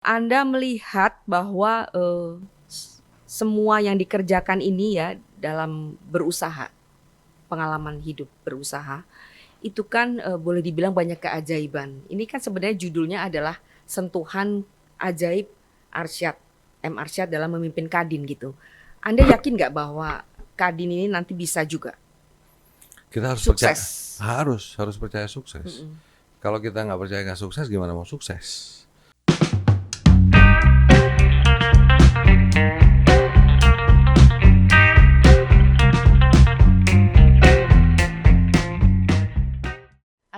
Anda melihat bahwa, semua yang dikerjakan ini ya dalam berusaha, pengalaman hidup berusaha, itu kan, boleh dibilang banyak keajaiban. Ini kan sebenarnya judulnya adalah Sentuhan Ajaib Arsyad, M. Arsyad dalam memimpin Kadin gitu. Anda yakin nggak bahwa Kadin ini nanti bisa juga Kita harus percaya, sukses? harus percaya sukses. Mhm. Kalau kita nggak percaya nggak sukses, gimana mau sukses?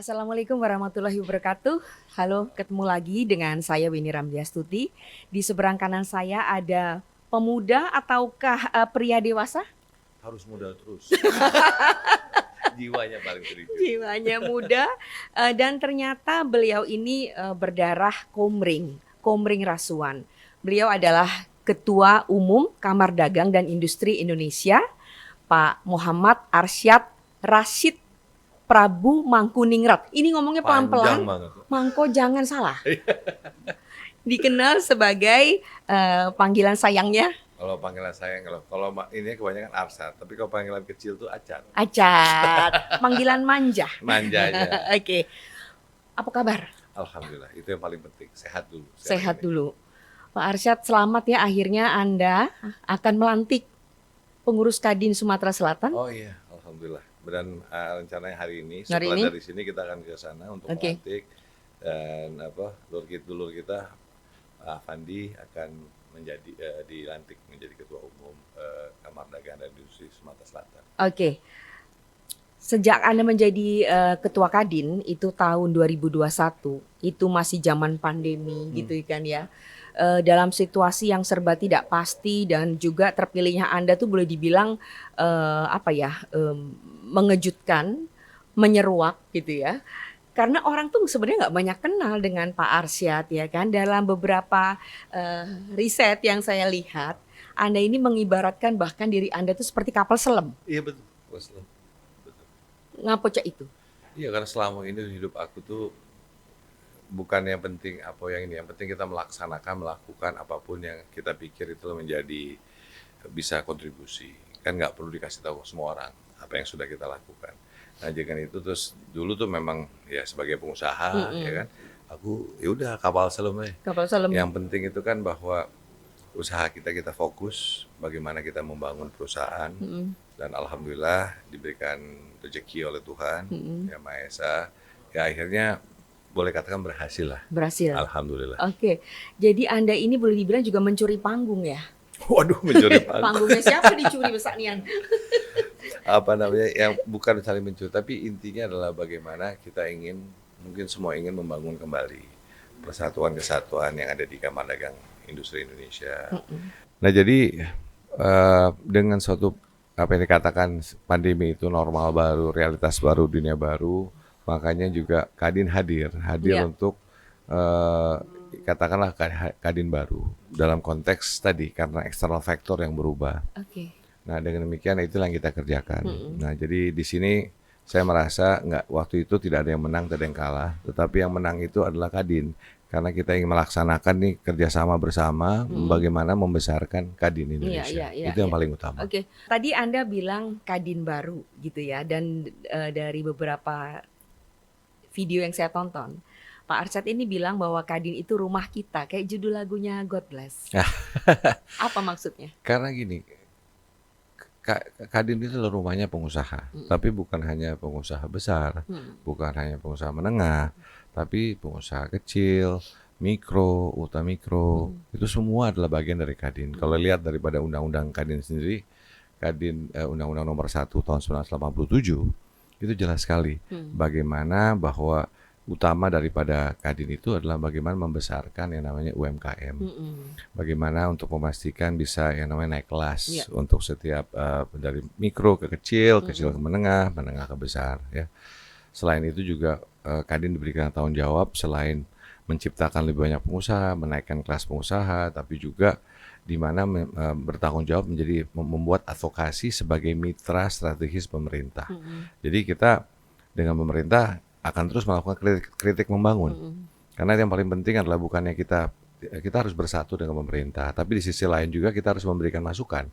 Assalamualaikum warahmatullahi wabarakatuh. Halo, ketemu lagi dengan saya Winnie Ramdiastuti. Di seberang kanan saya ada pemuda ataukah pria dewasa? Harus muda terus. Jiwanya paling tinggi. Jiwanya muda dan ternyata beliau ini berdarah Komring, Komring Rasuan. Beliau adalah Ketua Umum Kamar Dagang dan Industri Indonesia, Pak Muhammad Arsyad Rashid Prabu Mangkuningrat. Ini ngomongnya Panjang pelan-pelan. banget. Mangko jangan salah. Dikenal sebagai panggilan sayangnya Kalau panggilan saya, kalau ini kebanyakan Arsyad, tapi kalau panggilan kecil tuh Acan. Acat. Panggilan manja. Manjanya. Oke. Apa kabar? Alhamdulillah, itu yang paling penting. Sehat dulu. Sehat ini. dulu. Pak Arsyad, selamat ya, akhirnya Anda akan melantik pengurus Kadin Sumatera Selatan. Oh iya, alhamdulillah. Dan rencananya hari ini, Hari setelah ini? dari sini kita akan ke sana untuk Oke. melantik, dan dulur kita Afandi akan dilantik menjadi Ketua Umum Kamar Dagang dan Industri Sumatera Selatan. Oke. Sejak Anda menjadi Ketua Kadin itu tahun 2021, itu masih zaman pandemi gitu kan ya. Dalam situasi yang serba tidak pasti dan juga terpilihnya Anda tuh boleh dibilang mengejutkan, menyeruak gitu ya. Karena orang tuh sebenarnya nggak banyak kenal dengan Pak Arsyad ya kan. Dalam beberapa riset yang saya lihat, Anda ini mengibaratkan bahkan diri Anda tuh seperti kapal selam. Iya betul, betul. Ngapo cak itu? Iya, karena selama ini hidup aku tuh bukan yang penting yang penting kita melakukan apapun yang kita pikir itu menjadi bisa kontribusi. Kan nggak perlu dikasih tahu semua orang apa yang sudah kita lakukan. Nah, jangan itu terus dulu tuh memang ya sebagai pengusaha ya kan, aku ya udah kapal selam aja. Kapal selam. Yang penting itu kan bahwa usaha kita fokus bagaimana kita membangun perusahaan, dan alhamdulillah diberikan rezeki oleh Tuhan Yang Maha Esa, ya akhirnya boleh katakan berhasil lah. Berhasil. Alhamdulillah. Oke. Jadi Anda ini boleh dibilang juga mencuri panggung ya? Waduh, mencuri panggung. Panggungnya siapa dicuri besar nian? Apa namanya, yang bukan saling mencuri, tapi intinya adalah bagaimana kita mungkin semua ingin membangun kembali persatuan kesatuan yang ada di Kamar Dagang Industri Indonesia. Nah, jadi dengan suatu apa yang dikatakan pandemi itu normal baru, realitas baru, dunia baru, makanya juga Kadin hadir Iya. untuk katakanlah Kadin baru dalam konteks tadi karena eksternal faktor yang berubah. Oke. Nah, dengan demikian itulah yang kita kerjakan. Nah, jadi di sini saya merasa waktu itu tidak ada yang menang, tidak ada yang kalah, tetapi yang menang itu adalah Kadin. Karena kita ingin melaksanakan nih kerjasama bersama, bagaimana membesarkan Kadin Indonesia. Iya, Itu yang paling utama. Oke. Tadi Anda bilang Kadin baru gitu ya, dan dari beberapa video yang saya tonton, Pak Arsyad ini bilang bahwa Kadin itu rumah kita, kayak judul lagunya God Bless. Apa maksudnya? Karena gini, Kadin itu adalah rumahnya pengusaha, tapi bukan hanya pengusaha besar, bukan hanya pengusaha menengah, tapi pengusaha kecil, mikro, ultramikro, itu semua adalah bagian dari Kadin. Kalau lihat daripada undang-undang Kadin sendiri, Kadin Undang-Undang Nomor 1 tahun 1987, itu jelas sekali bagaimana bahwa utama daripada Kadin itu adalah bagaimana membesarkan yang namanya UMKM. Bagaimana untuk memastikan bisa yang namanya naik kelas untuk setiap dari mikro ke kecil, kecil ke menengah, menengah ke besar ya. Selain itu juga Kadin diberikan tanggung jawab selain menciptakan lebih banyak pengusaha, menaikkan kelas pengusaha, tapi juga di mana bertanggung jawab menjadi membuat advokasi sebagai mitra strategis pemerintah. Jadi kita dengan pemerintah akan terus melakukan kritik membangun. Karena yang paling penting adalah bukannya kita kita harus bersatu dengan pemerintah, tapi di sisi lain juga kita harus memberikan masukan.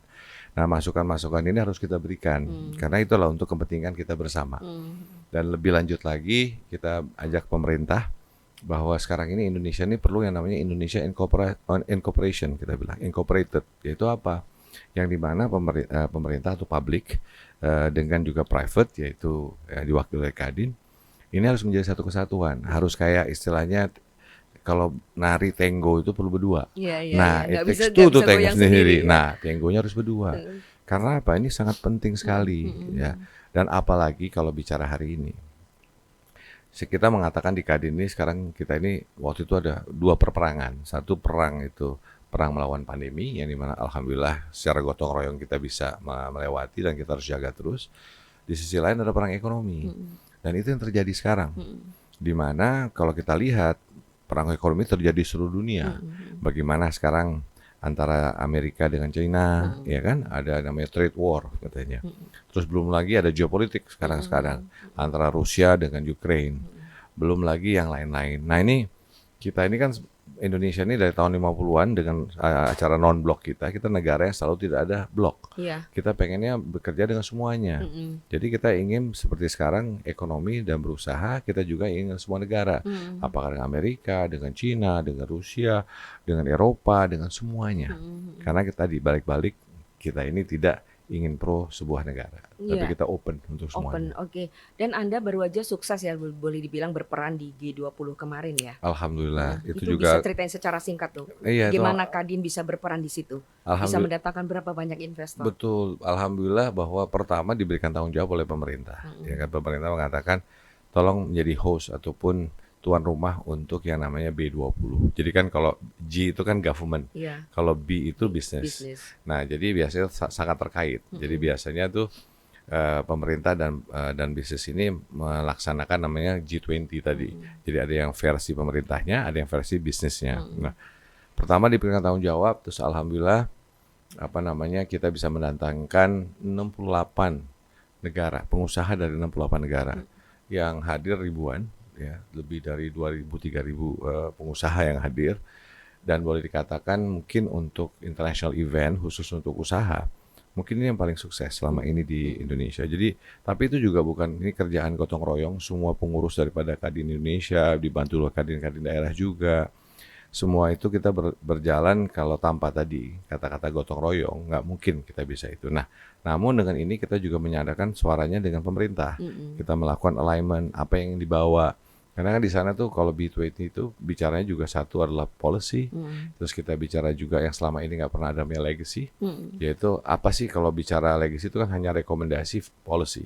Nah, masukan-masukan ini harus kita berikan, karena itulah untuk kepentingan kita bersama. Dan lebih lanjut lagi, kita ajak pemerintah bahwa sekarang ini Indonesia ini perlu yang namanya Indonesia Incorporation, kita bilang incorporated, yaitu apa? Yang dimana pemerintah atau publik dengan juga private, yaitu diwakili oleh Kadin, ini harus menjadi satu kesatuan. Harus kayak istilahnya kalau nari tango itu perlu berdua. Nah, it takes two to tango sendiri. Nah, tangonya harus berdua. Karena apa? Ini sangat penting sekali, ya. Dan apalagi kalau bicara hari ini. Kita mengatakan di Kadin ini sekarang kita ini waktu itu ada 2 perperangan. Satu perang itu perang melawan pandemi, yang dimana alhamdulillah secara gotong royong kita bisa melewati dan kita harus jaga terus. Di sisi lain ada perang ekonomi. Dan itu yang terjadi sekarang. Dimana kalau kita lihat perang ekonomi terjadi di seluruh dunia. Bagaimana sekarang antara Amerika dengan China, ya kan? Ada namanya trade war katanya. Terus belum lagi ada geopolitik sekarang antara Rusia dengan Ukraine. Belum lagi yang lain-lain. Nah, ini kita ini kan Indonesia ini dari tahun 50-an dengan acara non-blok kita negara yang selalu tidak ada blok. Kita pengennya bekerja dengan semuanya. Jadi kita ingin seperti sekarang ekonomi dan berusaha, kita juga ingin semua negara. Apakah dengan Amerika, dengan China, dengan Rusia, dengan Eropa, dengan semuanya. Karena kita di balik-balik kita ini tidak ingin pro sebuah negara, tapi kita open untuk semuanya. Oke. Dan Anda baru aja sukses ya, boleh dibilang berperan di G20 kemarin ya. Alhamdulillah, itu Bisa juga. ceritain secara singkat tuh. Iya, gimana Kadin bisa berperan di situ? Bisa mendatangkan berapa banyak investor? Betul, alhamdulillah bahwa pertama diberikan tanggung jawab oleh pemerintah. Ya kan, pemerintah mengatakan tolong menjadi host ataupun tuan rumah untuk yang namanya B20. Jadi kan kalau G itu kan government, kalau B itu business. Nah, jadi biasanya sangat terkait. Jadi biasanya tuh pemerintah dan bisnis ini melaksanakan namanya G20 tadi. Jadi ada yang versi pemerintahnya, ada yang versi bisnisnya. Nah, pertama diberikan tanggung jawab, terus alhamdulillah kita bisa mendatangkan 68 negara, pengusaha dari 68 negara yang hadir ribuan. Ya, lebih dari 2.000-3.000 pengusaha yang hadir, dan boleh dikatakan mungkin untuk international event khusus untuk usaha mungkin ini yang paling sukses selama ini di Indonesia. Jadi tapi itu juga bukan ini kerjaan gotong royong, semua pengurus daripada Kadin Indonesia dibantu oleh Kadin daerah juga. Semua itu kita berjalan, kalau tanpa tadi kata-kata gotong royong nggak mungkin kita bisa itu. Nah, namun dengan ini kita juga menyadarkan suaranya dengan pemerintah. Kita melakukan alignment apa yang dibawa. Karena kan di sana tuh kalau B20 itu bicaranya juga satu adalah policy, terus kita bicara juga yang selama ini nggak pernah ada legacy, yaitu apa sih kalau bicara legacy itu kan hanya rekomendasi policy.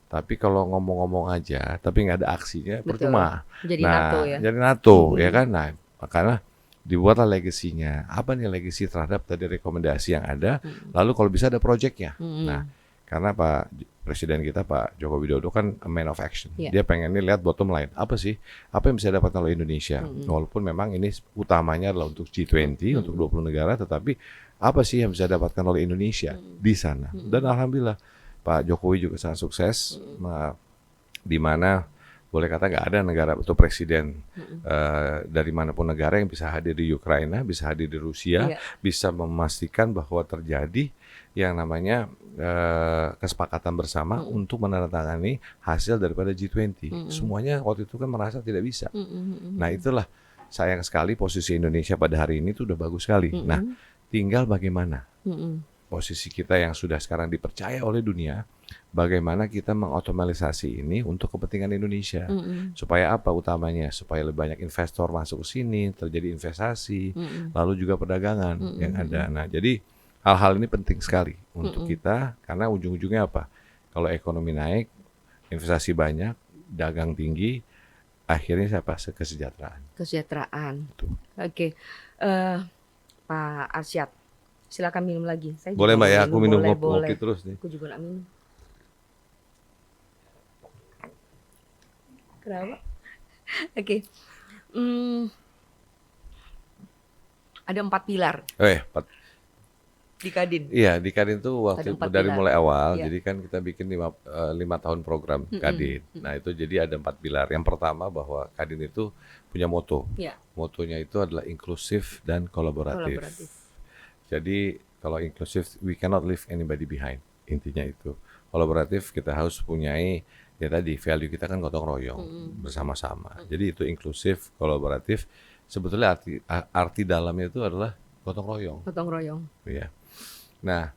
Tapi kalau ngomong-ngomong aja, tapi nggak ada aksinya, percuma. Jadi NATO ya. Jadi NATO, ya kan. Nah, karena dibuatlah legasinya. Apa nih legasi terhadap tadi rekomendasi yang ada? Lalu kalau bisa ada proyeknya. Nah, karena Pak Presiden kita Pak Joko Widodo kan a man of action. Dia pengen nih lihat bottom line. Apa sih? Apa yang bisa dapatkan oleh Indonesia? Walaupun memang ini utamanya adalah untuk G20, untuk 20 negara, tetapi apa sih yang bisa dapatkan oleh Indonesia di sana? Dan alhamdulillah Pak Jokowi juga sangat sukses, di mana boleh kata nggak ada negara atau presiden dari manapun negara yang bisa hadir di Ukraina, bisa hadir di Rusia, bisa memastikan bahwa terjadi yang namanya kesepakatan bersama untuk menandatangani hasil daripada G20. Semuanya waktu itu kan merasa tidak bisa. Nah, itulah sayang sekali posisi Indonesia pada hari ini tuh udah bagus sekali. Nah, tinggal bagaimana posisi kita yang sudah sekarang dipercaya oleh dunia, bagaimana kita mengotomalisasi ini untuk kepentingan Indonesia. Supaya apa utamanya? Supaya lebih banyak investor masuk ke sini, terjadi investasi, lalu juga perdagangan yang ada. Nah, jadi hal-hal ini penting sekali untuk kita, karena ujung-ujungnya apa? Kalau ekonomi naik, investasi banyak, dagang tinggi, akhirnya siapa? Kesejahteraan. Oke. Pak Arsyad, silakan minum lagi. Saya boleh Mbak ya, aku minum kopi terus nih. Aku juga nak minum. Kenapa? Oke. Ada 4 pilar. di Kadin. Iya, di Kadin tuh Ada waktu 4 dari pilar. mulai awal, Iya. jadi kan kita bikin 5 tahun program Kadin. Nah itu jadi ada 4 pilar. Yang pertama bahwa Kadin itu punya moto. Iya, Motonya itu adalah inklusif dan kolaboratif. kolaboratif. Jadi kalau inklusif, we cannot leave anybody behind. Intinya itu. Kolaboratif kita harus punyai, ya tadi value kita kan gotong royong bersama-sama. Jadi itu inklusif, kolaboratif. Sebetulnya arti dalamnya itu adalah gotong royong. Gotong royong. Ya. Nah,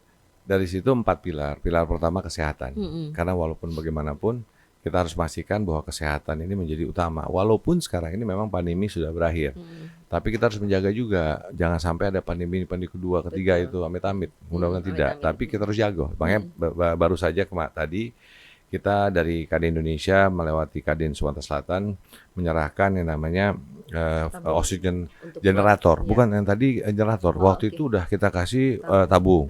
dari situ 4 pilar. Pilar pertama kesehatan. Karena walaupun bagaimanapun kita harus pastikan bahwa kesehatan ini menjadi utama. Walaupun sekarang ini memang pandemi sudah berakhir. Tapi kita harus menjaga juga. Jangan sampai ada pandemi kedua, ketiga itu amit-amit. Mudah-mudahan tidak. amit-amit. Tapi kita harus jaga. Makanya baru saja tadi kita dari Kadin Indonesia melewati Kadin Sumatera Selatan menyerahkan yang namanya oksigen Untuk generator. iya. Bukan yang tadi generator. Oh, Waktu oke. itu udah kita kasih tabung.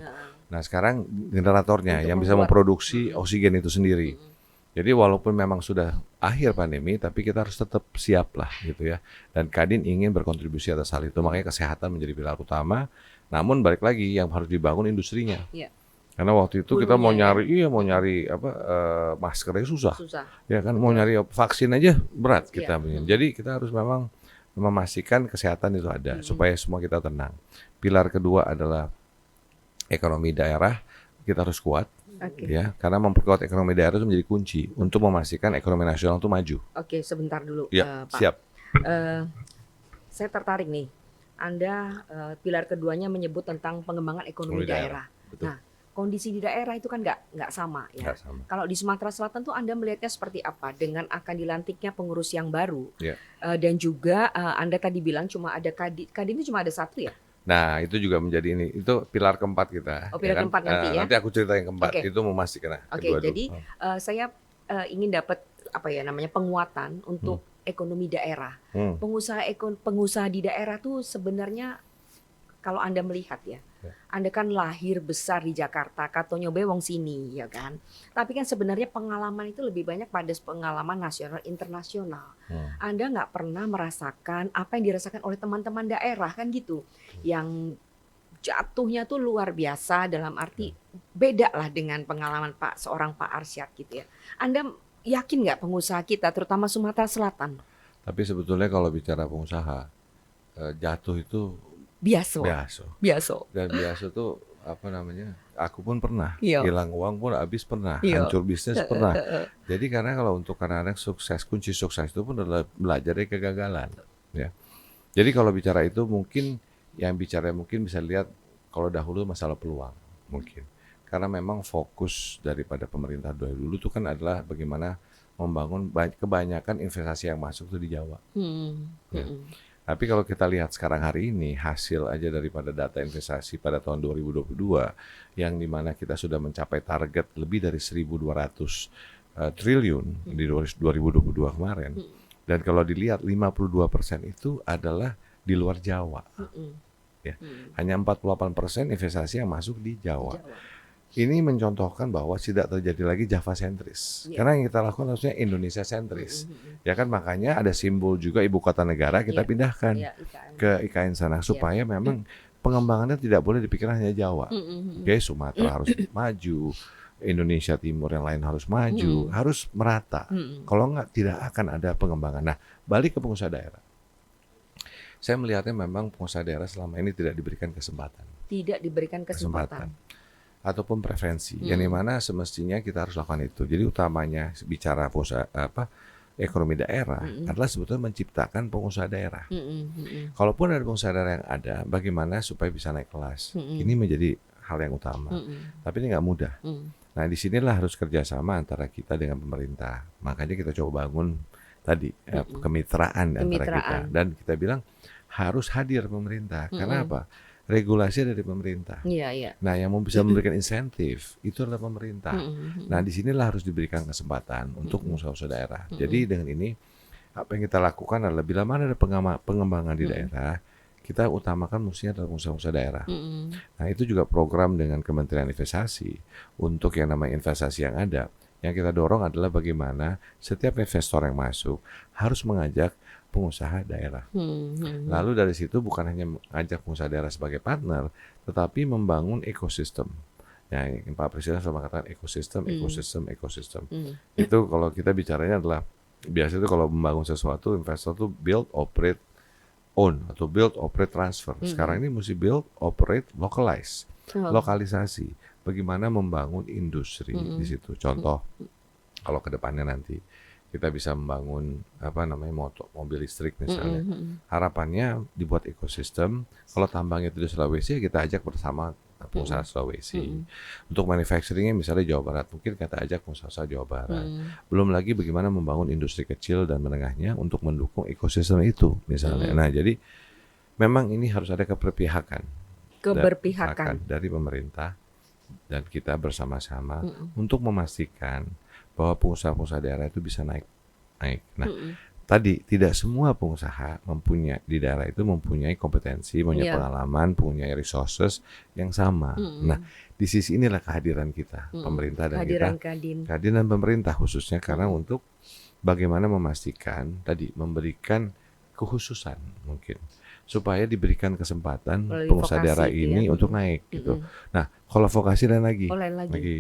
Nah sekarang generatornya Untuk yang bisa membuat- memproduksi oksigen itu sendiri. Jadi walaupun memang sudah akhir pandemi, tapi kita harus tetap siap lah gitu ya. Dan Kadin ingin berkontribusi atas hal itu. Makanya kesehatan menjadi pilar utama. Namun balik lagi yang harus dibangun industrinya. Iya. Karena waktu itu kita mau Hulunya, nyari, mau nyari maskernya susah. susah. Ya kan mau nyari vaksin aja berat kita. Iya. Jadi kita harus memang memastikan kesehatan itu ada supaya semua kita tenang. Pilar kedua adalah ekonomi daerah, kita harus kuat. Oke. Ya, karena memperkuat ekonomi daerah itu menjadi kunci untuk memastikan ekonomi nasional itu maju. Oke, sebentar dulu, Ya, Pak. siap. Saya tertarik nih. Anda pilar keduanya menyebut tentang pengembangan ekonomi Ekonomi daerah. betul. Nah, kondisi di daerah itu kan nggak sama ya. Nggak sama. Kalau di Sumatera Selatan tuh Anda melihatnya seperti apa dengan akan dilantiknya pengurus yang baru? Ya. Dan juga Anda tadi bilang cuma ada Kadin itu cuma ada satu ya? Nah, itu juga menjadi ini. Itu pilar keempat kita. Oh, pilar keempat nanti ya? Nanti aku cerita yang keempat. Oke. Itu memastikan. Oke, jadi saya ingin dapat apa ya namanya penguatan untuk ekonomi daerah. Pengusaha di daerah tuh sebenarnya kalau Anda melihat ya, Anda kan lahir besar di Jakarta, katonyo be wong sini ya kan. Tapi kan sebenarnya pengalaman itu lebih banyak pada pengalaman nasional internasional. Anda nggak pernah merasakan apa yang dirasakan oleh teman-teman daerah kan gitu, yang jatuhnya tuh luar biasa dalam arti beda lah dengan pengalaman seorang Pak Arsyad gitu ya. Anda yakin nggak pengusaha kita, terutama Sumatera Selatan, Tapi sebetulnya kalau bicara pengusaha, jatuh itu biasa? Dan biasa tuh apa namanya? Aku pun pernah Iya. hilang uang pun habis pernah, Iya. hancur bisnis pernah. Jadi karena kalau untuk anak-anak sukses, kunci sukses itu pun adalah belajar dari kegagalan. Ya. Jadi kalau bicara itu mungkin mungkin bisa lihat kalau dahulu masalah peluang mungkin. Karena memang fokus daripada pemerintah dulu itu kan adalah bagaimana membangun kebanyakan investasi yang masuk tuh di Jawa. Ya. Tapi kalau kita lihat sekarang hari ini hasil aja daripada data investasi pada tahun 2022 yang dimana kita sudah mencapai target lebih dari 1.200 triliun di 2022 kemarin. Dan kalau dilihat 52% itu adalah di luar Jawa. Ya. Hanya 48% investasi yang masuk di Jawa. Ini mencontohkan bahwa tidak terjadi lagi Java sentris. Karena yang kita lakukan harusnya Indonesia sentris. Ya kan makanya ada simbol juga ibu kota negara kita pindahkan ke IKN sana supaya memang pengembangannya tidak boleh dipikir hanya Jawa. Oke, Sumatera harus maju, Indonesia Timur yang lain harus maju, harus merata. Kalau enggak tidak akan ada pengembangan. Nah, balik ke pengusaha daerah. Saya melihatnya memang pengusaha daerah selama ini tidak diberikan kesempatan. Tidak diberikan kesempatan. Ataupun preferensi, yang dimana semestinya kita harus lakukan itu. Jadi utamanya bicara ekonomi daerah adalah sebetulnya menciptakan pengusaha daerah. Kalaupun ada pengusaha daerah yang ada, bagaimana supaya bisa naik kelas? Ini menjadi hal yang utama. Tapi ini nggak mudah. Nah disinilah harus kerjasama antara kita dengan pemerintah. Makanya kita coba bangun tadi kemitraan antara kita. Dan kita bilang harus hadir pemerintah. Karena apa? Regulasi dari pemerintah. Nah, yang mau bisa memberikan insentif itu adalah pemerintah. Nah, disinilah harus diberikan kesempatan untuk pengusaha daerah. Jadi dengan ini apa yang kita lakukan adalah bila mana ada pengembangan di daerah, kita utamakan mestinya adalah pengusaha daerah. Nah, itu juga program dengan Kementerian Investasi untuk yang namanya investasi yang ada. Yang kita dorong adalah bagaimana setiap investor yang masuk harus mengajak pengusaha daerah. Hmm. Lalu dari situ bukan hanya mengajak pengusaha daerah sebagai partner, tetapi membangun ekosistem. Ya, yang Pak Presiden selalu mengatakan ekosistem. Itu kalau kita bicaranya adalah biasanya itu kalau membangun sesuatu, investor tuh build, operate, own atau build, operate, transfer. Sekarang ini mesti build, operate, localize, lokalisasi. Bagaimana membangun industri di situ. Contoh, kalau ke depannya nanti kita bisa membangun mobil listrik misalnya. Harapannya dibuat ekosistem. Kalau tambangnya itu di Sulawesi, kita ajak bersama pengusaha Sulawesi. Untuk manufacturingnya misalnya Jawa Barat, mungkin kita ajak pengusaha Jawa Barat. Belum lagi bagaimana membangun industri kecil dan menengahnya untuk mendukung ekosistem itu misalnya. Nah, jadi memang ini harus ada keberpihakan dari pemerintah dan kita bersama-sama untuk memastikan bahwa pengusaha-pengusaha daerah itu bisa naik. Nah, tadi tidak semua pengusaha di daerah itu mempunyai kompetensi, punya pengalaman, punya resources yang sama. Nah, di sisi inilah kehadiran kita, pemerintah dan kehadiran pemerintah khususnya karena untuk bagaimana memastikan tadi memberikan kekhususan mungkin supaya diberikan kesempatan pengusaha daerah ini untuk naik gitu. Nah, kalau vokasi lain lagi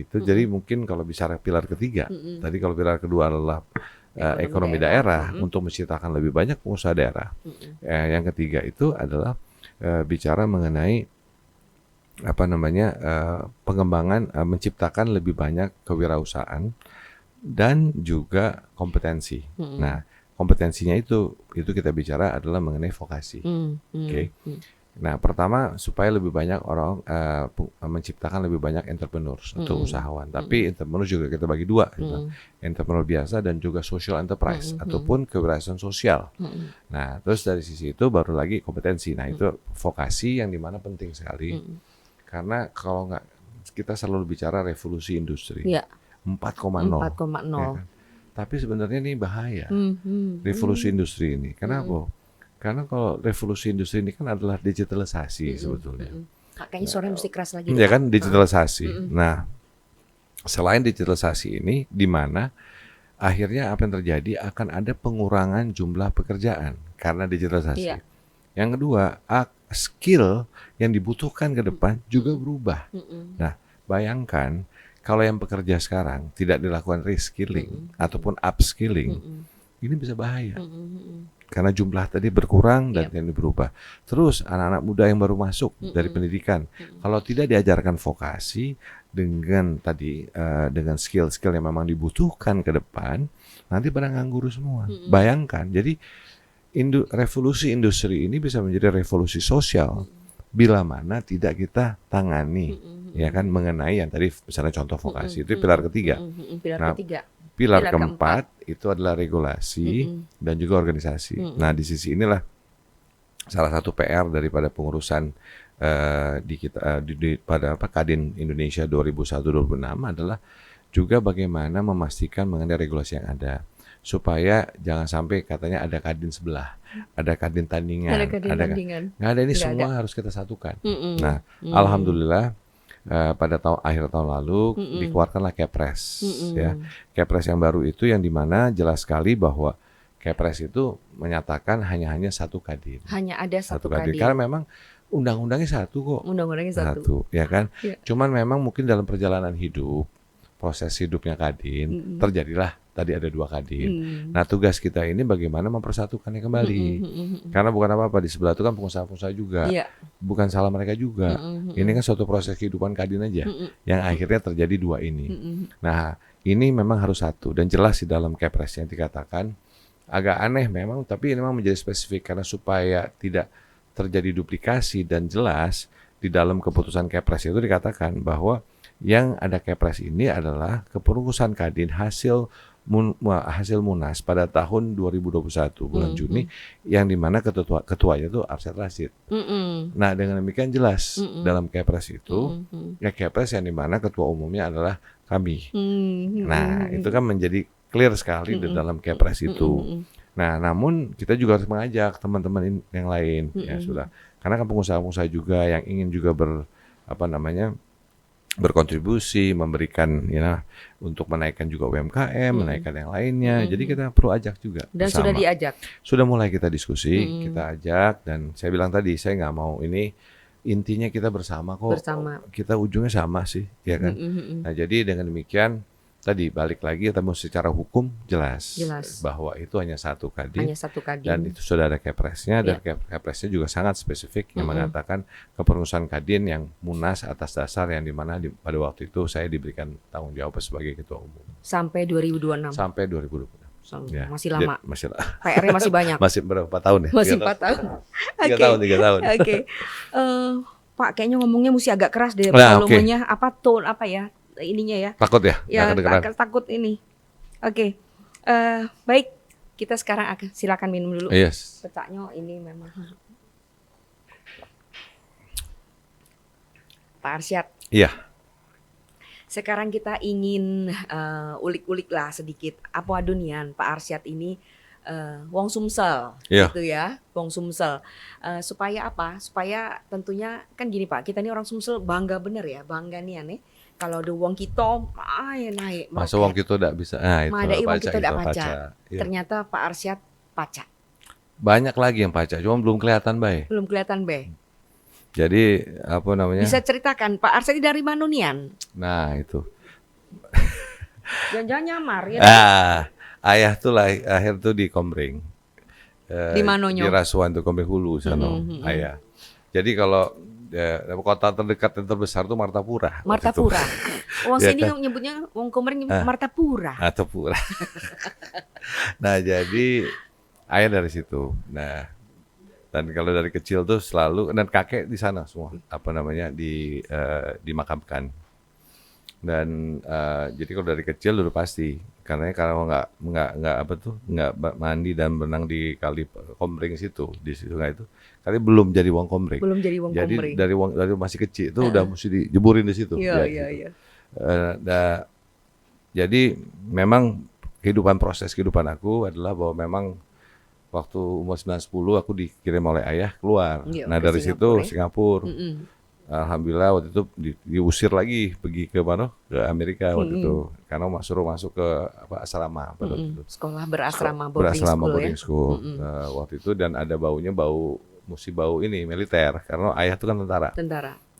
itu. Jadi mungkin kalau bicara pilar ketiga, tadi kalau pilar kedua adalah ekonomi daerah untuk menciptakan lebih banyak pengusaha daerah. Yang ketiga itu adalah bicara mengenai pengembangan, menciptakan lebih banyak kewirausahaan dan juga kompetensi. Nah, kompetensinya itu kita bicara adalah mengenai vokasi. Oke. Nah, pertama supaya lebih banyak orang menciptakan lebih banyak entrepreneurs atau usahawan. Tapi entrepreneur juga kita bagi dua, entrepreneur biasa dan juga social enterprise ataupun kewirausahaan sosial. Nah, terus dari sisi itu baru lagi kompetensi. Nah, itu vokasi yang dimana penting sekali. Karena kalau nggak, kita selalu bicara revolusi industri 4.0. Ya kan? Tapi sebenarnya ini bahaya revolusi industri ini. Kenapa? Karena kalau revolusi industri ini kan adalah digitalisasi sebetulnya. Kayaknya suaranya mesti keras lagi. Ya kan, digitalisasi. Nah, selain digitalisasi ini, di mana akhirnya apa yang terjadi akan ada pengurangan jumlah pekerjaan karena digitalisasi. Yang kedua, skill yang dibutuhkan ke depan juga berubah. Nah, bayangkan kalau yang bekerja sekarang tidak dilakukan reskilling ataupun upskilling, ini bisa bahaya. Karena jumlah tadi berkurang dan ini berubah. Terus anak-anak muda yang baru masuk dari pendidikan, kalau tidak diajarkan vokasi dengan dengan skill-skill yang memang dibutuhkan ke depan, nanti pada nganggur semua. Bayangkan, jadi revolusi industri ini bisa menjadi revolusi sosial bila mana tidak kita tangani, ya kan, mengenai yang tadi misalnya contoh vokasi itu pilar ketiga. Pilar keempat itu adalah regulasi dan juga organisasi. Nah, di sisi inilah salah satu PR daripada pengurusan pada Kadin Indonesia 2001-2006 adalah juga bagaimana memastikan mengenai regulasi yang ada. Supaya jangan sampai katanya ada kadin sebelah, ada kadin tandingan, nggak ada, ini semua harus kita satukan. Nah, alhamdulillah pada akhir tahun lalu dikeluarkanlah Kepres, ya. Kepres yang baru itu yang dimana jelas sekali bahwa Kepres itu menyatakan hanya satu kadin. Hanya ada satu kadin. Karena memang undang-undangnya satu kok. Undang-undangnya satu, ya kan. Cuman memang mungkin dalam perjalanan hidup, proses hidupnya kadin, terjadilah tadi ada dua kadin. Nah, tugas kita ini bagaimana mempersatukannya kembali. Karena bukan apa-apa, di sebelah itu kan pengusaha-pengusaha juga. Bukan salah mereka juga. Ini kan suatu proses kehidupan kadin aja yang akhirnya terjadi dua ini. Nah, ini memang harus satu dan jelas di dalam Kepres yang dikatakan agak aneh memang, tapi ini memang menjadi spesifik karena supaya tidak terjadi duplikasi dan jelas di dalam keputusan Kepres itu dikatakan bahwa yang ada Kepres ini adalah kepengurusan kadin hasil Munas pada tahun 2021 bulan Juni, yang dimana ketuanya itu Arsyad Rashid. Nah, dengan demikian jelas dalam Kepres itu ya Kepres yang dimana ketua umumnya adalah kami. Nah, itu kan menjadi clear sekali di dalam Kepres itu. Nah, namun kita juga harus mengajak teman-teman yang lain ya sudah, karena kan pengusaha-pengusaha juga yang ingin juga berkontribusi, memberikan untuk menaikkan juga UMKM, menaikkan yang lainnya. Jadi kita perlu ajak juga Dan bersama. sudah diajak. Sudah mulai kita diskusi, kita ajak, dan saya bilang tadi saya nggak mau ini intinya kita bersama kok. Bersama. Kita ujungnya sama sih, ya kan? Nah, jadi dengan demikian tadi balik lagi ketemu secara hukum jelas bahwa itu hanya satu kadin. Hanya satu kadin. Dan itu sudah ada Kepresnya, dan Kepresnya juga sangat spesifik yang mengatakan kepengurusan kadin yang munas atas dasar yang dimana pada waktu itu saya diberikan tanggung jawab sebagai ketua umum. Sampai 2026. Sampai 2026. Ya. Masih lama. PR-nya masih banyak. Masih berapa tahun ya? Masih 4 tahun. 3 tahun. Oke. Pak, kayaknya ngomongnya mesti agak keras deh. Volumenya apa tone apa ya? Ininya ya. Takut ya? Ya, takut ini. Oke. Baik, kita sekarang silakan minum dulu. Yes. Pecaknya ini memang. Pak Arsyad. Iya. Sekarang kita ingin ulik-ulik lah sedikit. Apa adunian Pak Arsyad ini wong Sumsel, gitu ya, wong Sumsel. Supaya apa? Supaya tentunya kan gini Pak, kita ini orang Sumsel bangga bener ya, bangga nih aneh. Kalau ada uang kita, naik. Masa uang kita tidak bisa? Nah, itu ada uang kita tidak pacak. Ya. Ternyata Pak Arsyad pacak. Banyak lagi yang pacak, cuma belum kelihatan baik. Belum kelihatan baik. Jadi apa namanya? Bisa ceritakan Pak Arsyad dari mana nian? Nah itu. Jangan-jangan nyamar ya? Ayah tuh lahir tuh di Komering. Di manonyo? Di Rasuan tuh Komering Hulu sana. Ayah. Jadi kalau kota terdekat dan terbesar tuh Martapura. Martapura. Wong sini kan? nyebutnya wong Komering Martapura. Martapura. Nah jadi ayah dari situ. Nah dan kalau dari kecil tuh selalu dan kakek di sana semua dimakamkan. Dan jadi kalau dari kecil dulu pasti karena kalau nggak mandi dan berenang di kali Komering situ di sungai itu kali belum jadi wong Komering. Belum jadi wong Komering. Jadi dari masih kecil itu udah mesti dijeburin di situ. Iya. Jadi memang proses kehidupan aku adalah bahwa memang waktu umur 9-10 aku dikirim oleh ayah keluar. Nah dari Singapura. Alhamdulillah waktu itu diusir lagi pergi ke mana? Ke Amerika waktu itu karena suruh masuk ke asrama pada waktu itu. Sekolah berasrama boarding school. Waktu itu dan ada bau ini militer karena ayah itu kan tentara.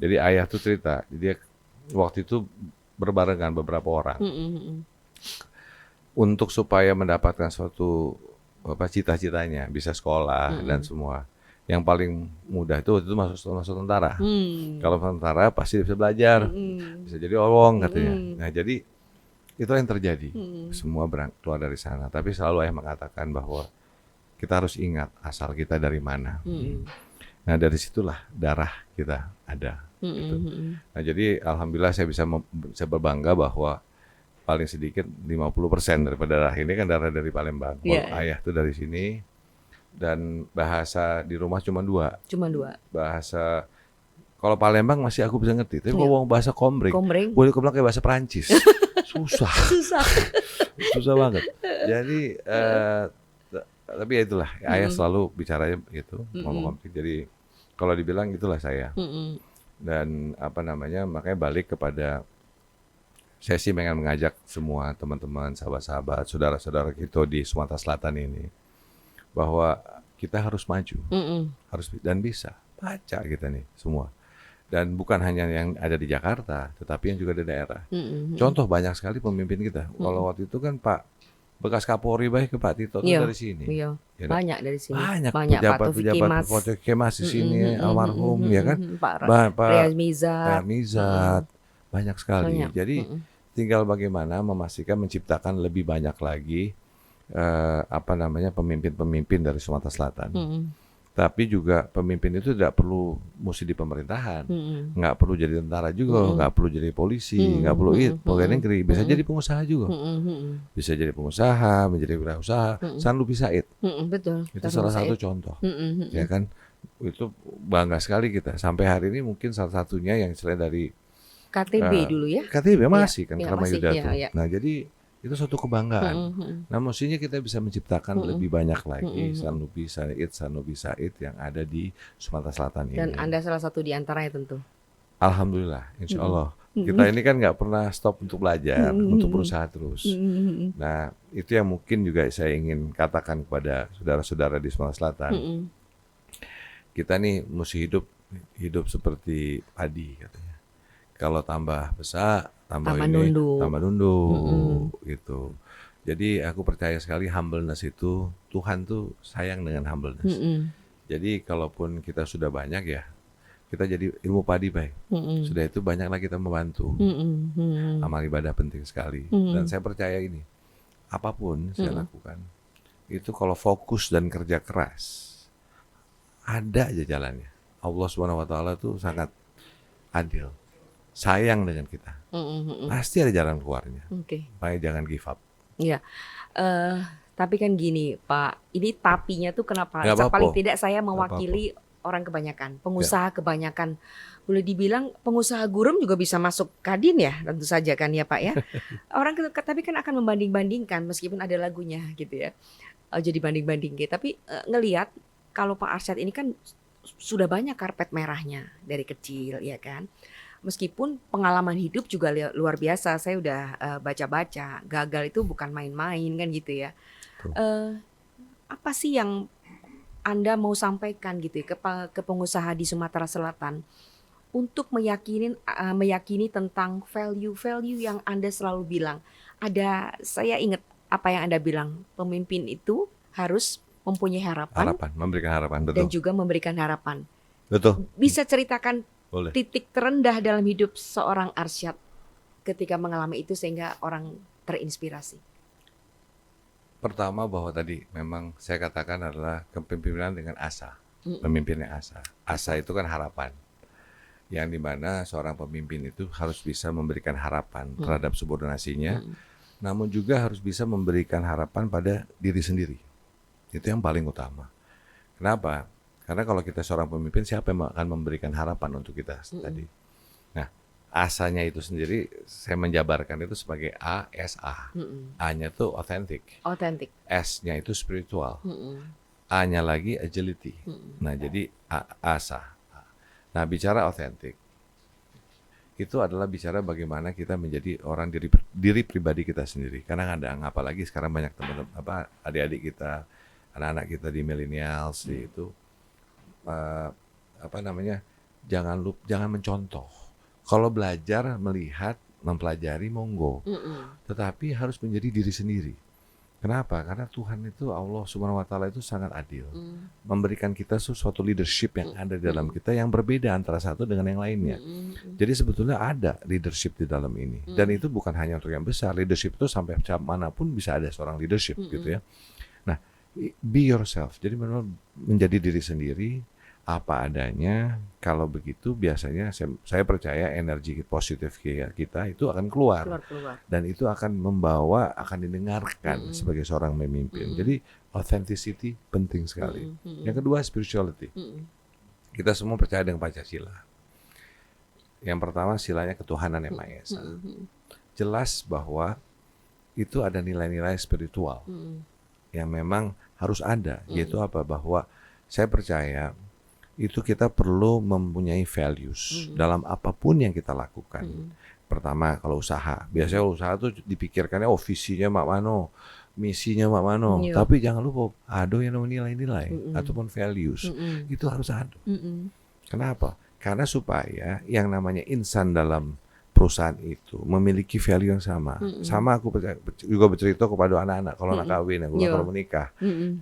Jadi ayah tuh cerita, jadi waktu itu berbarengan beberapa orang untuk supaya mendapatkan suatu cita-citanya bisa sekolah dan semua. Yang paling mudah itu waktu itu masuk tentara. Kalau tentara pasti bisa belajar, bisa jadi owong katanya. Nah jadi itu yang terjadi. Semua keluar dari sana. Tapi selalu ayah mengatakan bahwa kita harus ingat asal kita dari mana. Nah dari situlah darah kita ada. Gitu. Nah jadi alhamdulillah saya bisa berbangga bahwa paling sedikit 50% daripada darah ini kan darah dari Palembang. Ayah tuh dari sini. Dan bahasa di rumah cuma dua. Bahasa kalau Palembang masih aku bisa ngerti. Tapi kalau bahasa Komering, boleh aku bilang kayak bahasa Perancis. Susah banget. Jadi tapi ya itulah ayah selalu bicaranya gitu ngomong Komering. Jadi kalau dibilang itulah saya. Dan makanya balik kepada saya sih pengen mengajak semua teman-teman, sahabat-sahabat, saudara-saudara kita di Sumatera Selatan ini bahwa kita harus maju, harus dan bisa baca kita nih semua, dan bukan hanya yang ada di Jakarta, tetapi yang juga di daerah. Contoh banyak sekali pemimpin kita. Kalau waktu itu kan Pak bekas Kapolri baik ke Pak Tito dari sini, banyak dari sini, banyak pejabat Kemas di sini, almarhum ya kan, Pak Mizat, banyak sekali. Jadi tinggal bagaimana menciptakan lebih banyak lagi pemimpin-pemimpin dari Sumatera Selatan. Tapi juga pemimpin itu tidak perlu mesti di pemerintahan, nggak perlu jadi tentara juga, nggak perlu jadi polisi, nggak perlu pegawai negeri, bisa jadi pengusaha juga, bisa jadi pengusaha, menjadi wirausaha, Sanlu bisa betul. Itu salah satu contoh, ya kan? Itu bangga sekali kita sampai hari ini mungkin salah satunya yang selain dari KTB dulu ya. KTB masih kan Kramayuda tuh. Ya. Nah jadi itu suatu kebanggaan. Nah mestinya kita bisa menciptakan lebih banyak lagi Sanlu bisa yang ada di Sumatera Selatan ini. Dan Anda salah satu di antaranya tentu. Alhamdulillah, insya Allah. Kita ini kan nggak pernah stop untuk belajar, untuk berusaha terus. Nah, itu yang mungkin juga saya ingin katakan kepada saudara-saudara di Sumatera Selatan. Kita nih mesti hidup seperti padi katanya. Kalau tambah besar, tambah ini, tambah nunduk gitu. Jadi aku percaya sekali humbleness itu, Tuhan tuh sayang dengan humbleness. Jadi kalaupun kita sudah banyak ya, kita jadi ilmu padi baik. Sudah itu banyaklah kita membantu. Amal ibadah penting sekali. Dan saya percaya ini, apapun saya lakukan, itu kalau fokus dan kerja keras, ada aja jalannya. Allah SWT tuh sangat adil, sayang dengan kita. Pasti ada jalan keluarnya. Makanya jangan give up. Iya, tapi kan gini Pak, ini tapinya tuh kenapa? Nggak Paling apa-apa. tidak saya mewakili orang kebanyakan, pengusaha kebanyakan. Boleh dibilang pengusaha gurem juga bisa masuk Kadin ya, tentu saja kan ya Pak ya. Orang tapi kan akan membanding-bandingkan meskipun ada lagunya gitu ya. Jadi banding-banding gitu. Tapi ngelihat kalau Pak Arsyad ini kan sudah banyak karpet merahnya dari kecil ya kan. Meskipun pengalaman hidup juga luar biasa, saya udah baca-baca, gagal itu bukan main-main kan gitu ya. Apa sih yang Anda mau sampaikan gitu ya, ke pengusaha di Sumatera Selatan untuk meyakini tentang value-value yang Anda selalu bilang? Saya ingat apa yang Anda bilang, pemimpin itu harus mempunyai harapan, memberikan harapan, betul. Dan juga memberikan harapan. Betul. Bisa ceritakan boleh titik terendah dalam hidup seorang Arsyad ketika mengalami itu sehingga orang terinspirasi? Pertama bahwa tadi memang saya katakan adalah kepemimpinan dengan asa. Pemimpinnya asa. Asa itu kan harapan. Yang dimana seorang pemimpin itu harus bisa memberikan harapan terhadap subordinasinya, namun juga harus bisa memberikan harapan pada diri sendiri. Itu yang paling utama. Kenapa? Karena kalau kita seorang pemimpin, siapa yang akan memberikan harapan untuk kita tadi? Nah, asanya itu sendiri, saya menjabarkan itu sebagai A-S-A. A-nya itu authentic. S-nya itu spiritual. A-nya lagi agility. Nah, jadi asa. Nah, bicara authentic, itu adalah bicara bagaimana kita menjadi orang diri pribadi kita sendiri. Kadang-kadang, apalagi sekarang banyak teman-teman, adik-adik kita, anak-anak kita di millennials, itu jangan mencontoh. Kalau belajar, melihat, mempelajari, monggo. Tetapi harus menjadi diri sendiri. Kenapa? Karena Tuhan itu, Allah Subhanahu Wa Taala itu sangat adil, memberikan kita suatu leadership yang ada di dalam kita yang berbeda antara satu dengan yang lainnya. Jadi sebetulnya ada leadership di dalam ini, dan itu bukan hanya untuk yang besar. Leadership itu sampai manapun bisa ada seorang leadership, gitu ya. Nah, be yourself. Jadi benar menjadi diri sendiri, apa adanya. Kalau begitu biasanya saya percaya energi positif kita itu akan keluar. Dan itu akan akan didengarkan sebagai seorang pemimpin. Jadi authenticity penting sekali. Yang kedua, spirituality. Kita semua percaya dengan Pancasila. Yang pertama, silanya ketuhanan yang Maha Esa. Jelas bahwa itu ada nilai-nilai spiritual yang memang harus ada, yaitu apa? Bahwa saya percaya itu kita perlu mempunyai values dalam apapun yang kita lakukan. Pertama, kalau usaha, biasanya usaha tuh dipikirkannya visinya mak mano, misinya mak mano, tapi jangan lupa ada yang namanya nilai-nilai ataupun values. Itu harus ada. Kenapa? Karena supaya yang namanya insan dalam perusahaan itu memiliki value yang sama. Sama aku juga bercerita kepada anak-anak kalau nak kawin, kalau menikah.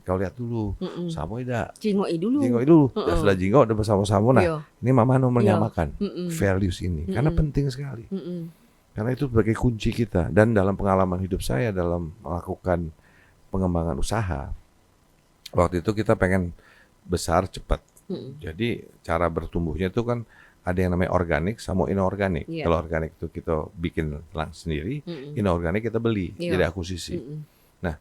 Kau lihat dulu, sama tidak? Jingoi dulu. Setelah jingok udah bersama-sama. Nah, ini mama menyamakan values ini karena penting sekali. Karena itu sebagai kunci kita. Dan dalam pengalaman hidup saya dalam melakukan pengembangan usaha, waktu itu kita pengen besar cepat. Jadi cara bertumbuhnya itu kan ada yang namanya organik sama inorganik. Kalau organik itu kita bikin sendiri, inorganik kita beli, jadi akuisisi. Nah,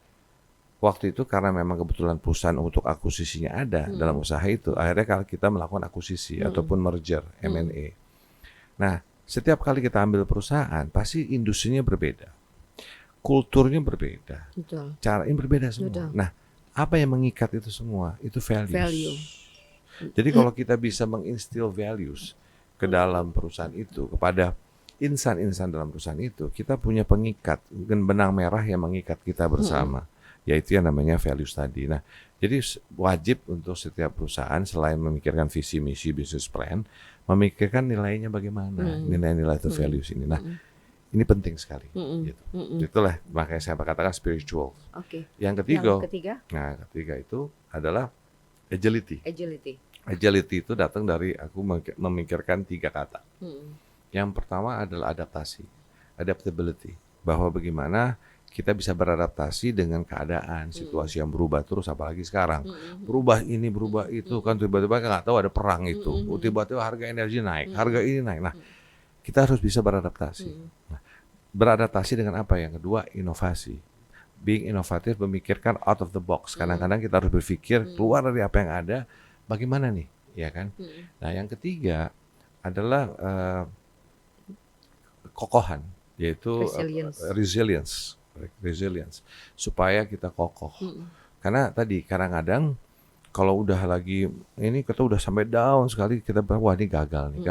waktu itu karena memang kebetulan perusahaan untuk akuisisinya ada dalam usaha itu, akhirnya kalau kita melakukan akuisisi ataupun merger, M&A. Nah, setiap kali kita ambil perusahaan, pasti industrinya berbeda, kulturnya berbeda, caranya berbeda semua. Nah, apa yang mengikat itu semua? Itu values. Jadi kalau kita bisa menginstil values ke dalam perusahaan itu kepada insan-insan dalam perusahaan itu, kita punya pengikat, benang merah yang mengikat kita bersama, yaitu yang namanya values tadi. Nah, jadi wajib untuk setiap perusahaan selain memikirkan visi, misi, business plan, memikirkan nilainya bagaimana, nilai-nilai atau values ini. Nah, ini penting sekali. Gitu. Itulah makanya saya katakan spiritual. Oke. Yang ketiga, nah ketiga itu adalah agility. Agility itu datang dari aku memikirkan 3 kata. Yang pertama adalah adaptasi, adaptability, bahwa bagaimana kita bisa beradaptasi dengan keadaan, situasi yang berubah terus, apalagi sekarang. Berubah ini, berubah itu, kan tiba-tiba nggak tahu ada perang itu, tiba-tiba harga energi naik, harga ini naik. Nah, kita harus bisa beradaptasi. Nah, beradaptasi dengan apa? Yang kedua, inovasi. Being inovatif, memikirkan out of the box. Kadang-kadang kita harus berpikir keluar dari apa yang ada, bagaimana nih, ya kan? Nah, yang ketiga adalah kokohan, yaitu resilience, supaya kita kokoh. Karena tadi kadang-kadang kalau udah lagi ini kita udah sampai down sekali, kita wah ini gagal nih.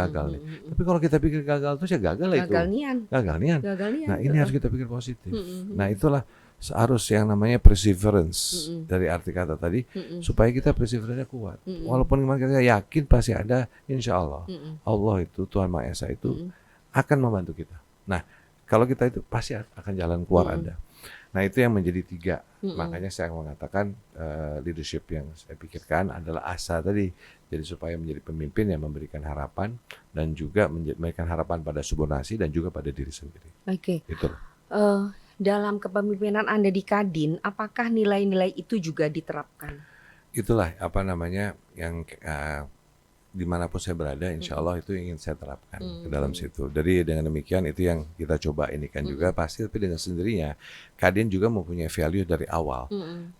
Tapi kalau kita pikir gagal itu ya gagal itu. Gagal nian. Nah, ini harus kita pikir positif. Nah, itulah harus yang namanya perseverance dari arti kata tadi, supaya kita perseverance-nya kuat. Walaupun kita yakin pasti ada, insya Allah. Allah itu, Tuhan Maha Esa itu akan membantu kita. Nah, kalau kita itu pasti akan jalan keluar ada. Nah, itu yang menjadi 3. Makanya saya mengatakan leadership yang saya pikirkan adalah asa tadi. Jadi supaya menjadi pemimpin yang memberikan harapan dan juga memberikan harapan pada subordinasi dan juga pada diri sendiri. Oke. Itu. Dalam kepemimpinan Anda di Kadin, apakah nilai-nilai itu juga diterapkan? Itulah apa namanya yang dimanapun saya berada, insya Allah itu ingin saya terapkan ke dalam situ. Jadi dengan demikian itu yang kita coba ini kan juga pasti, tapi dengan sendirinya Kadin juga mempunyai value dari awal,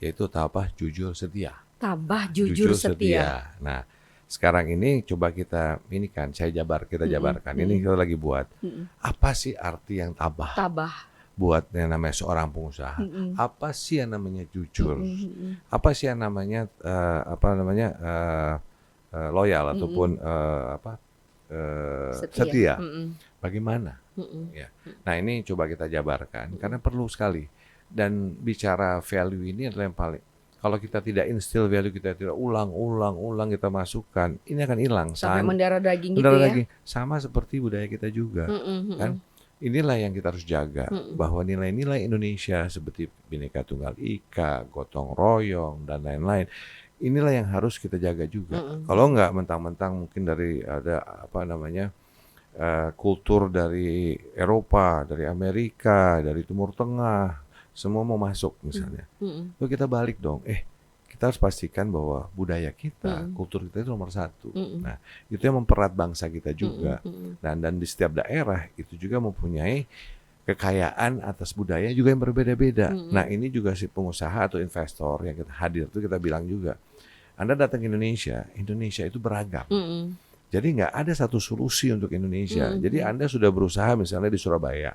yaitu tabah, jujur, setia. Tabah, jujur, setia. Nah, sekarang ini coba kita ini kan kita jabarkan. Ini kita lagi buat apa sih arti yang tabah? Buat yang namanya seorang pengusaha, apa sih yang namanya jujur? Apa sih yang namanya loyal ataupun setia. Bagaimana? Ya. Nah, ini coba kita jabarkan karena perlu sekali. Dan bicara value ini adalah yang paling, kalau kita tidak instill value, kita tidak ulang kita masukkan, ini akan hilang. Sampai mendarah daging gitu ya. Sama seperti budaya kita juga, kan? Inilah yang kita harus jaga, bahwa nilai-nilai Indonesia seperti Bhinneka Tunggal Ika, gotong royong dan lain-lain. Inilah yang harus kita jaga juga. Kalau enggak mentang-mentang mungkin dari ada kultur dari Eropa, dari Amerika, dari Timur Tengah, semua mau masuk misalnya. Lalu kita balik dong. Kita harus pastikan bahwa budaya kita, kultur kita itu nomor 1. Nah, itu yang mempererat bangsa kita juga. Dan di setiap daerah itu juga mempunyai kekayaan atas budaya juga yang berbeda-beda. Nah, ini juga si pengusaha atau investor yang kita hadir itu kita bilang juga, Anda datang ke Indonesia itu beragam. Jadi nggak ada satu solusi untuk Indonesia. Jadi Anda sudah berusaha misalnya di Surabaya,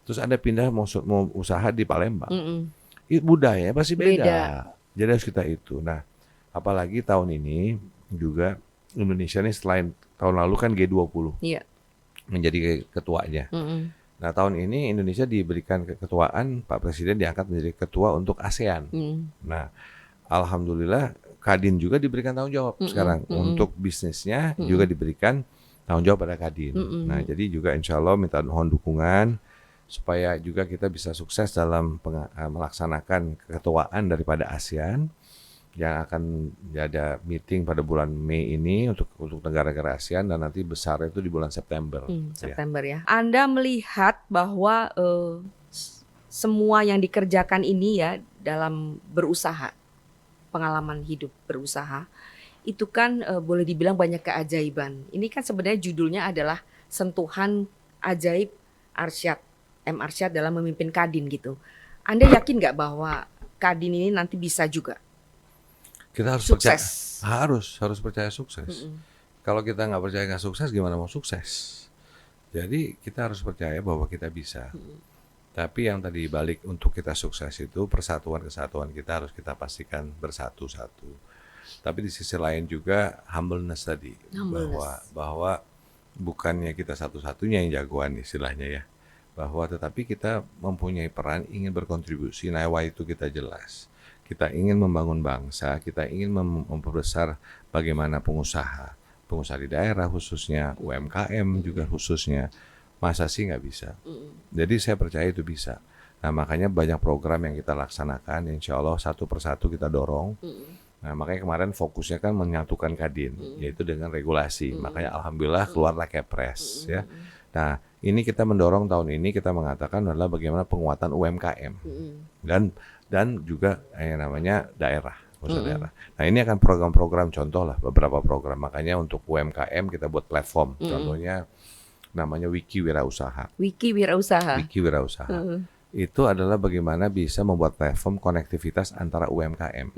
terus Anda pindah mau usaha di Palembang, budaya pasti beda. Jadi harus kita itu. Nah, apalagi tahun ini juga Indonesia ini selain tahun lalu kan G20 menjadi ketuanya. Nah, tahun ini Indonesia diberikan keketuaan, Pak Presiden diangkat menjadi ketua untuk ASEAN. Nah, alhamdulillah Kadin juga diberikan tanggung jawab sekarang untuk bisnisnya juga diberikan tanggung jawab pada Kadin. Nah, jadi juga insya Allah minta mohon dukungan supaya juga kita bisa sukses dalam melaksanakan keketuaan daripada ASEAN yang akan ada meeting pada bulan Mei ini untuk negara-negara ASEAN, dan nanti besar itu di bulan September. September ya. Anda melihat bahwa semua yang dikerjakan ini ya dalam berusaha, pengalaman hidup berusaha, itu kan boleh dibilang banyak keajaiban. Ini kan sebenarnya judulnya adalah Sentuhan Ajaib M. Arsyad dalam memimpin Kadin gitu. Anda yakin nggak bahwa Kadin ini nanti bisa juga kita harus sukses? Harus percaya sukses. Kalau kita nggak percaya nggak sukses, gimana mau sukses? Jadi kita harus percaya bahwa kita bisa. Tapi yang tadi balik untuk kita sukses itu kesatuan kita harus kita pastikan bersatu-satu. Tapi di sisi lain juga humbleness tadi, bahwa bukannya kita satu-satunya yang jagoan istilahnya ya, bahwa tetapi kita mempunyai peran ingin berkontribusi. Nah, why itu kita jelas. Kita ingin membangun bangsa, kita ingin memperbesar bagaimana pengusaha di daerah khususnya, UMKM juga khususnya. Masa sih nggak bisa? Jadi saya percaya itu bisa. Nah, makanya banyak program yang kita laksanakan, insya Allah satu persatu kita dorong. Nah, makanya kemarin fokusnya kan menyatukan Kadin, yaitu dengan regulasi. Makanya alhamdulillah keluarlah Kepres ya. Nah, ini kita mendorong tahun ini, kita mengatakan adalah bagaimana penguatan UMKM dan juga yang namanya daerah, usaha daerah. Nah, ini akan program-program contoh lah, beberapa program. Makanya untuk UMKM kita buat platform, contohnya namanya Wiki Wirausaha. Wiki Wirausaha. Wiki Wirausaha. Itu adalah bagaimana bisa membuat platform konektivitas antara UMKM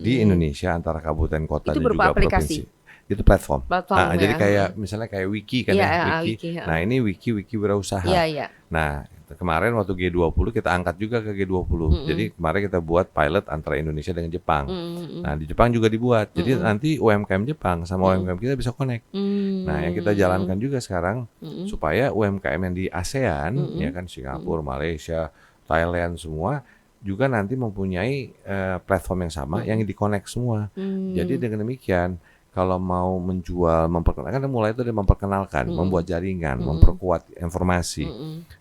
di Indonesia, antara kabupaten kota Itu dan berupa juga aplikasi? provinsi. Itu platform. Platform, Jadi ya. kayak misalnya kayak Wiki kan Iya, Wiki. Wiki, Nah, ini Wiki Wirausaha. Iya. Nah, kemarin waktu G20 kita angkat juga ke G20. Jadi kemarin kita buat pilot antara Indonesia dengan Jepang. Nah, di Jepang juga dibuat. Jadi nanti UMKM Jepang sama UMKM kita bisa connect. Nah, yang kita jalankan juga sekarang supaya UMKM yang di ASEAN, ya kan Singapura, Malaysia, Thailand semua juga nanti mempunyai platform yang sama yang di-connect semua. Jadi dengan demikian kalau mau menjual, memperkenalkan, mulai itu dari memperkenalkan, membuat jaringan, memperkuat informasi.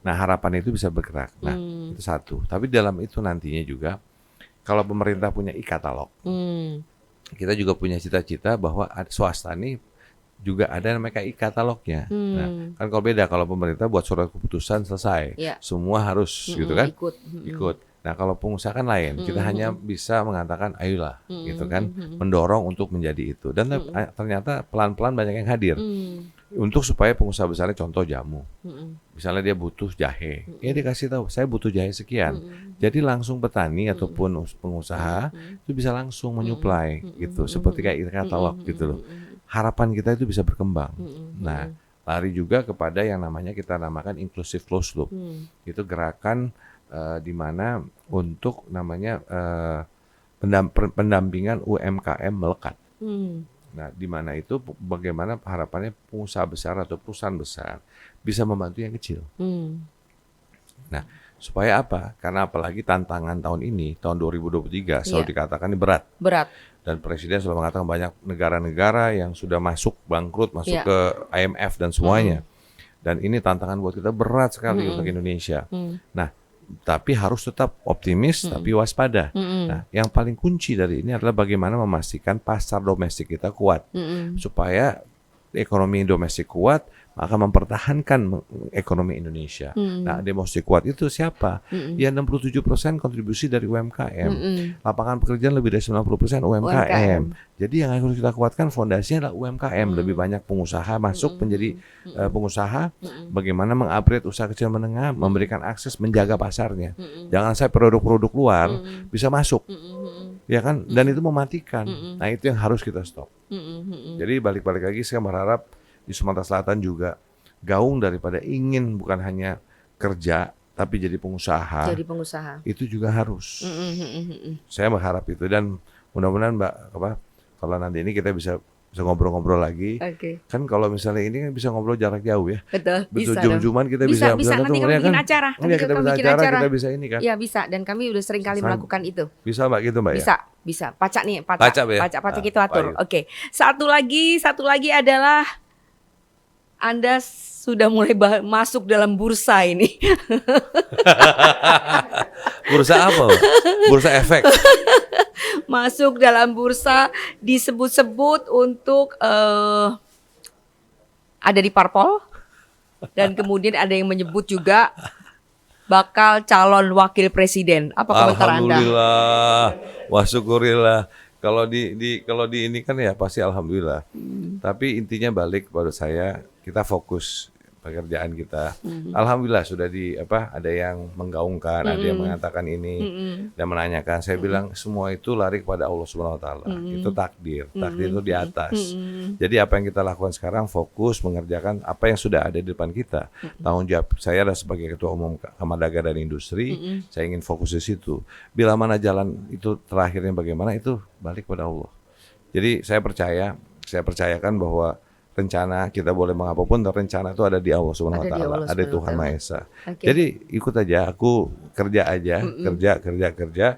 Nah, harapan itu bisa bergerak. Nah, itu satu. Tapi dalam itu nantinya juga, kalau pemerintah punya e-katalog, kita juga punya cita-cita bahwa swasta nih juga ada namanya e-katalognya. Nah, kan kalau beda, kalau pemerintah buat surat keputusan selesai, semua harus gitu kan, ikut. Nah, kalau pengusaha kan lain, kita hanya bisa mengatakan ayolah, gitu kan, mendorong untuk menjadi itu. Dan ternyata pelan-pelan banyak yang hadir untuk supaya pengusaha besarnya, contoh jamu, misalnya dia butuh jahe, ya dia kasih tahu saya butuh jahe sekian. Jadi langsung petani ataupun pengusaha itu bisa langsung menyuplai gitu, seperti kayak katalog gitu loh. Harapan kita itu bisa berkembang. Nah, lari juga kepada yang namanya kita namakan inclusive closed loop. Itu gerakan di mana untuk namanya pendampingan UMKM melekat. Nah, di mana itu bagaimana harapannya pengusaha besar atau perusahaan besar bisa membantu yang kecil. Nah, supaya apa? Karena apalagi tantangan tahun ini, tahun 2023 selalu dikatakan ini berat. Dan Presiden selalu mengatakan banyak negara-negara yang sudah masuk bangkrut, masuk ke IMF dan semuanya. Dan ini tantangan buat kita berat sekali untuk Indonesia. Nah, tapi harus tetap optimis, tapi waspada. Nah, yang paling kunci dari ini adalah bagaimana memastikan pasar domestik kita kuat, supaya ekonomi domestik kuat, maka mempertahankan ekonomi Indonesia. Nah, demonstrasi kuat itu siapa? Ya 67% kontribusi dari UMKM. Lapangan pekerjaan lebih dari 90% UMKM. Jadi yang harus kita kuatkan fondasinya adalah UMKM. Lebih banyak pengusaha masuk menjadi pengusaha. Bagaimana mengupgrade usaha kecil menengah, memberikan akses, menjaga pasarnya. Jangan sampai produk-produk luar bisa masuk. Ya kan? Dan itu mematikan. Nah, itu yang harus kita stop. Jadi balik-balik lagi saya berharap di Sumatera Selatan juga gaung daripada ingin bukan hanya kerja tapi jadi pengusaha. Itu juga harus. Saya berharap itu, dan mudah-mudahan Mbak kalau nanti ini kita bisa ngobrol-ngobrol lagi. Kan kalau misalnya ini kan bisa ngobrol jarak jauh ya. Betul. Jum-juman kita bisa nanti kami bikin acara. Kita bikin acara, kita bisa ini kan. Iya, bisa, dan kami udah sering kali melakukan itu. Bisa Mbak gitu Mbak ya? Bisa. Pacak kita atur. Oke. Satu lagi adalah Anda sudah mulai masuk dalam bursa ini. Bursa apa? Bursa efek. Masuk dalam bursa, disebut-sebut untuk ada di parpol, dan kemudian ada yang menyebut juga bakal calon wakil presiden. Apa komentar Anda? Alhamdulillah, wa syukurillah. Kalau di ini kan ya pasti alhamdulillah. Tapi intinya balik kepada saya, kita fokus pekerjaan kita. Alhamdulillah sudah ada yang menggaungkan, ada yang mengatakan ini dan menanyakan. Saya bilang semua itu lari kepada Allah Subhanahu wa taala. Itu takdir. Takdir itu di atas. Jadi apa yang kita lakukan sekarang, fokus mengerjakan apa yang sudah ada di depan kita. Tanggung jawab saya adalah sebagai Ketua Umum Kamar Dagang dan Industri, saya ingin fokus di situ. Bila mana jalan itu terakhirnya bagaimana, itu balik kepada Allah. Jadi saya percayakan bahwa rencana, kita boleh mengapapun, tapi rencana itu ada di Allah Subhanahu wa Ada di taala, Allah ada di Subhanahu wa Tuhan Maha Ta'ala. Esa. Oke. Jadi ikut aja, aku kerja aja, kerja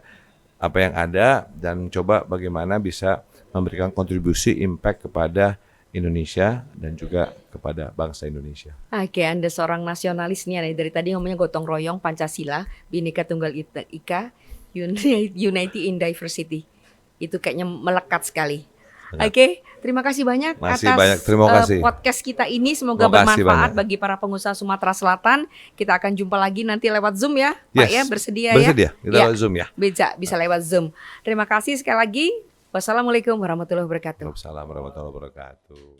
apa yang ada dan coba bagaimana bisa memberikan kontribusi impact kepada Indonesia dan juga kepada bangsa Indonesia. Oke, Anda seorang nasionalis nih, dari tadi ngomongnya gotong royong, Pancasila, Bhinneka Tunggal Ika, Unity in Diversity. Itu kayaknya melekat sekali. Oke, terima kasih banyak Masih atas banyak, terima kasih. podcast kita ini. Semoga Terima kasih bermanfaat banyak. bagi para pengusaha Sumatera Selatan. Kita akan jumpa lagi nanti lewat Zoom ya, Pak Yes. ya, bersedia Bersedia, ya? kita Ya, lewat Zoom ya. bisa lewat Zoom. Terima kasih sekali lagi. Wassalamualaikum warahmatullahi wabarakatuh. Waalaikumsalam warahmatullahi wabarakatuh.